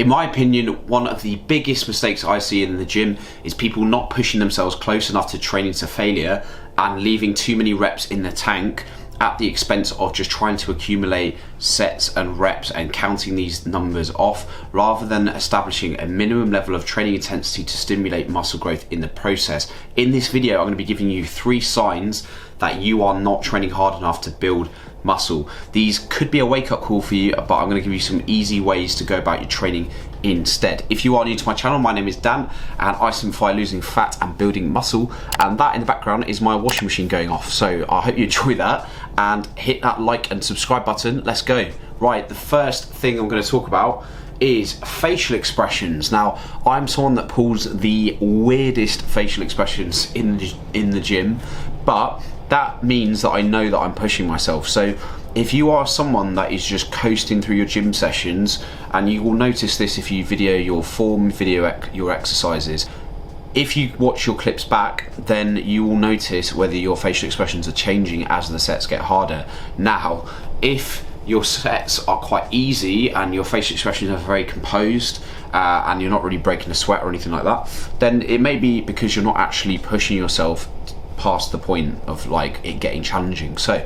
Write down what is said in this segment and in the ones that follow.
In my opinion, one of the biggest mistakes I see in the gym is people not pushing themselves close enough to training to failure and leaving too many reps in the tank at the expense of just trying to accumulate sets and reps and counting these numbers off, rather than establishing a minimum level of training intensity to stimulate muscle growth in the process. In this video, I'm going to be giving you 3 signs that you are not training hard enough to build muscle. These could be a wake-up call for you, but I'm going to give you some easy ways to go about your training instead. If you are new to my channel, my name is Dan and I simplify losing fat and building muscle, and that in the background is my washing machine going off, so I hope you enjoy that and hit that like and subscribe button. Let's go. Right, the first thing I'm going to talk about is facial expressions. Now, I'm someone that pulls the weirdest facial expressions in the gym, but that means that I know that I'm pushing myself. So if you are someone that is just coasting through your gym sessions, and you will notice this if you video your form, your exercises, if you watch your clips back, then you will notice whether your facial expressions are changing as the sets get harder. Now, if your sets are quite easy and your facial expressions are very composed and you're not really breaking a sweat or anything like that, then it may be because you're not actually pushing yourself past the point of like it getting challenging. So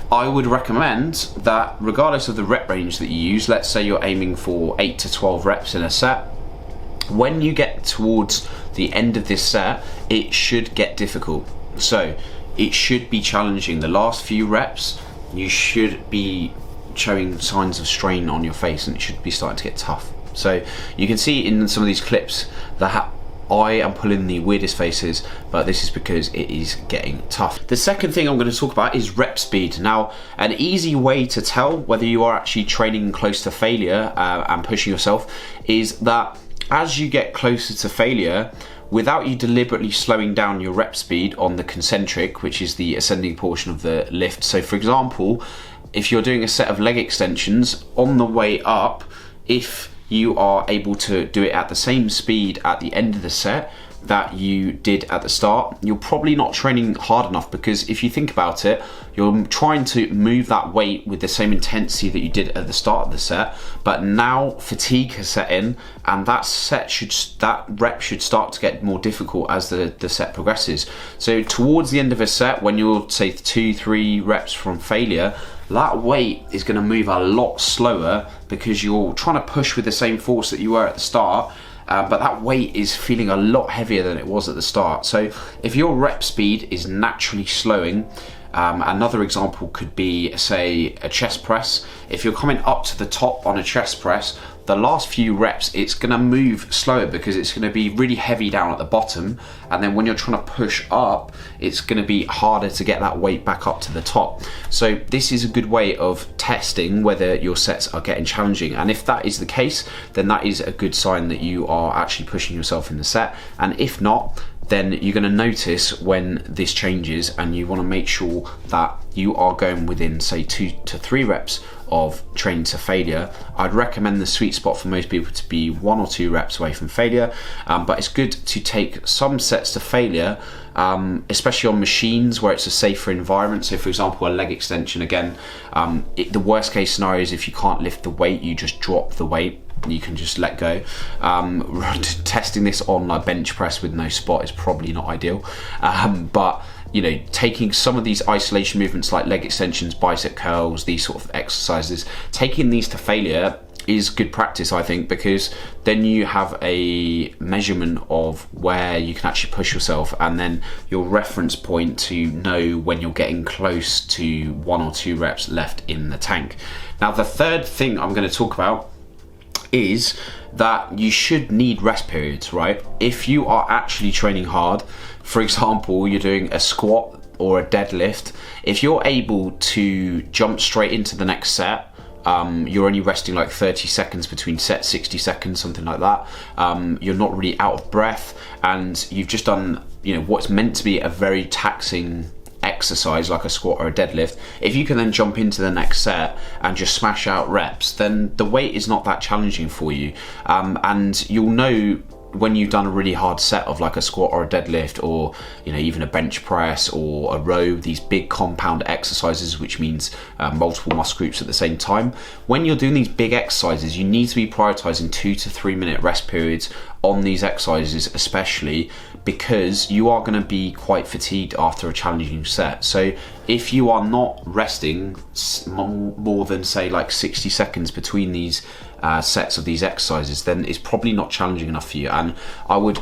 I would recommend that regardless of the rep range that you use, let's say you're aiming for 8 to 12 reps in a set, when you get towards the end of this set, it should get difficult. So it should be challenging. The last few reps, you should be showing signs of strain on your face and it should be starting to get tough. So you can see in some of these clips that I am pulling the weirdest faces, but this is because it is getting tough. The second thing I'm going to talk about is rep speed. Now, an easy way to tell whether you are actually training close to failure and pushing yourself is that as you get closer to failure, without you deliberately slowing down your rep speed on the concentric, which is the ascending portion of the lift. So for example, if you're doing a set of leg extensions, on the way up, if you are able to do it at the same speed at the end of the set that you did at the start, you're probably not training hard enough, because if you think about it, you're trying to move that weight with the same intensity that you did at the start of the set, but now fatigue has set in and that rep should start to get more difficult as the set progresses. So towards the end of a set, when you're say 2-3 reps from failure, that weight is going to move a lot slower because you're trying to push with the same force that you were at the start, but that weight is feeling a lot heavier than it was at the start. So if your rep speed is naturally slowing, another example could be, say, a chest press. If you're coming up to the top on a chest press, the last few reps, it's going to move slower because it's going to be really heavy down at the bottom, and then when you're trying to push up, it's going to be harder to get that weight back up to the top. So this is a good way of testing whether your sets are getting challenging, and if that is the case, then that is a good sign that you are actually pushing yourself in the set. And if not, then you're going to notice when this changes, and you want to make sure that you are going within say 2 to 3 reps of training to failure. I'd recommend the sweet spot for most people to be 1 or 2 reps away from failure, but it's good to take some sets to failure, especially on machines where it's a safer environment. So for example, a leg extension, again, the worst case scenario is if you can't lift the weight, you just drop the weight, you can just let go. Testing this on a bench press with no spot is probably not ideal, but you know, taking some of these isolation movements like leg extensions, bicep curls, these sort of exercises, taking these to failure is good practice, I think, because then you have a measurement of where you can actually push yourself, and then your reference point to know when you're getting close to 1 or 2 reps left in the tank. Now, the third thing I'm going to talk about is that you should need rest periods, right? If you are actually training hard, for example, you're doing a squat or a deadlift, if you're able to jump straight into the next set, you're only resting like 30 seconds between sets, 60 seconds, something like that. You're not really out of breath, and you've just done, you know, what's meant to be a very taxing exercise like a squat or a deadlift. If you can then jump into the next set and just smash out reps, then the weight is not that challenging for you, and you'll know when you've done a really hard set of like a squat or a deadlift, or even a bench press or a row, these big compound exercises, which means multiple muscle groups at the same time, when you're doing these big exercises, you need to be prioritizing 2 to 3 minute rest periods on these exercises, especially because you are going to be quite fatigued after a challenging set. So if you are not resting more than say like 60 seconds between these sets of these exercises, then it's probably not challenging enough for you. And I would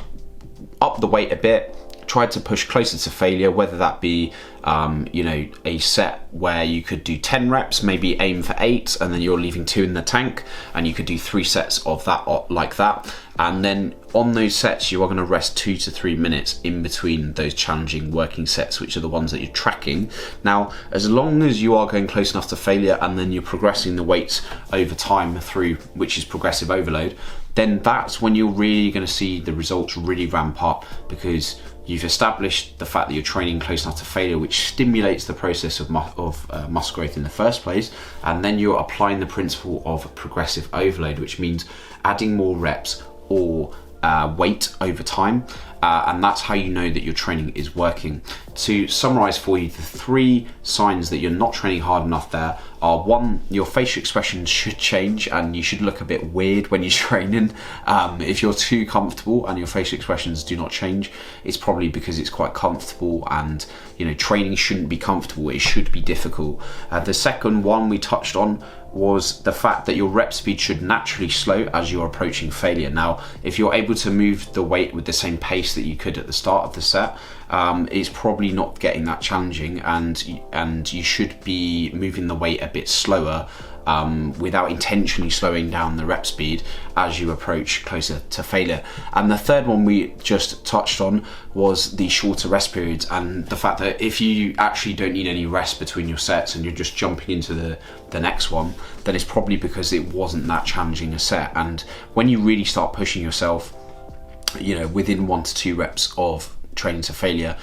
up the weight a bit, try to push closer to failure, whether that be a set where you could do 10 reps, maybe aim for 8, and then you're leaving 2 in the tank, and you could do 3 sets of that like that. And then on those sets, you are going to rest 2 to 3 minutes in between those challenging working sets, which are the ones that you're tracking. Now, as long as you are going close enough to failure, and then you're progressing the weights over time through, which is progressive overload, then that's when you're really going to see the results really ramp up, because you've established the fact that you're training close enough to failure, which stimulates the process of muscle growth in the first place. And then you're applying the principle of progressive overload, which means adding more reps or weight over time, and that's how you know that your training is working. To summarize for you, the 3 signs that you're not training hard enough there are: 1, your facial expression should change and you should look a bit weird when you're training. If you're too comfortable and your facial expressions do not change, it's probably because it's quite comfortable, and training shouldn't be comfortable, it should be difficult. The second one we touched on was the fact that your rep speed should naturally slow as you're approaching failure. Now, if you're able to move the weight with the same pace that you could at the start of the set, it's probably not getting that challenging, and you should be moving the weight a bit slower, without intentionally slowing down the rep speed as you approach closer to failure. And the third one we just touched on was the shorter rest periods, and the fact that if you actually don't need any rest between your sets and you're just jumping into the next one, then it's probably because it wasn't that challenging a set. And when you really start pushing yourself, within 1 to 2 reps of training to failure,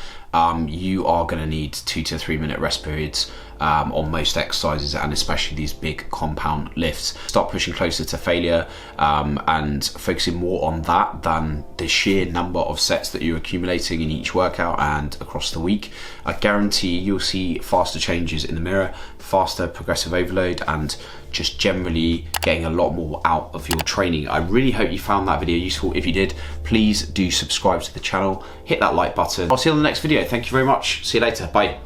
you are going to need 2 to 3 minute rest periods on most exercises, and especially these big compound lifts. Start pushing closer to failure, and focusing more on that than the sheer number of sets that you're accumulating in each workout and across the week. I guarantee you'll see faster changes in the mirror, faster progressive overload, and just generally getting a lot more out of your training. I really hope you found that video useful. If you did, please do subscribe to the channel, hit that like button. I'll see you on the next video. Thank you very much. See you later. Bye.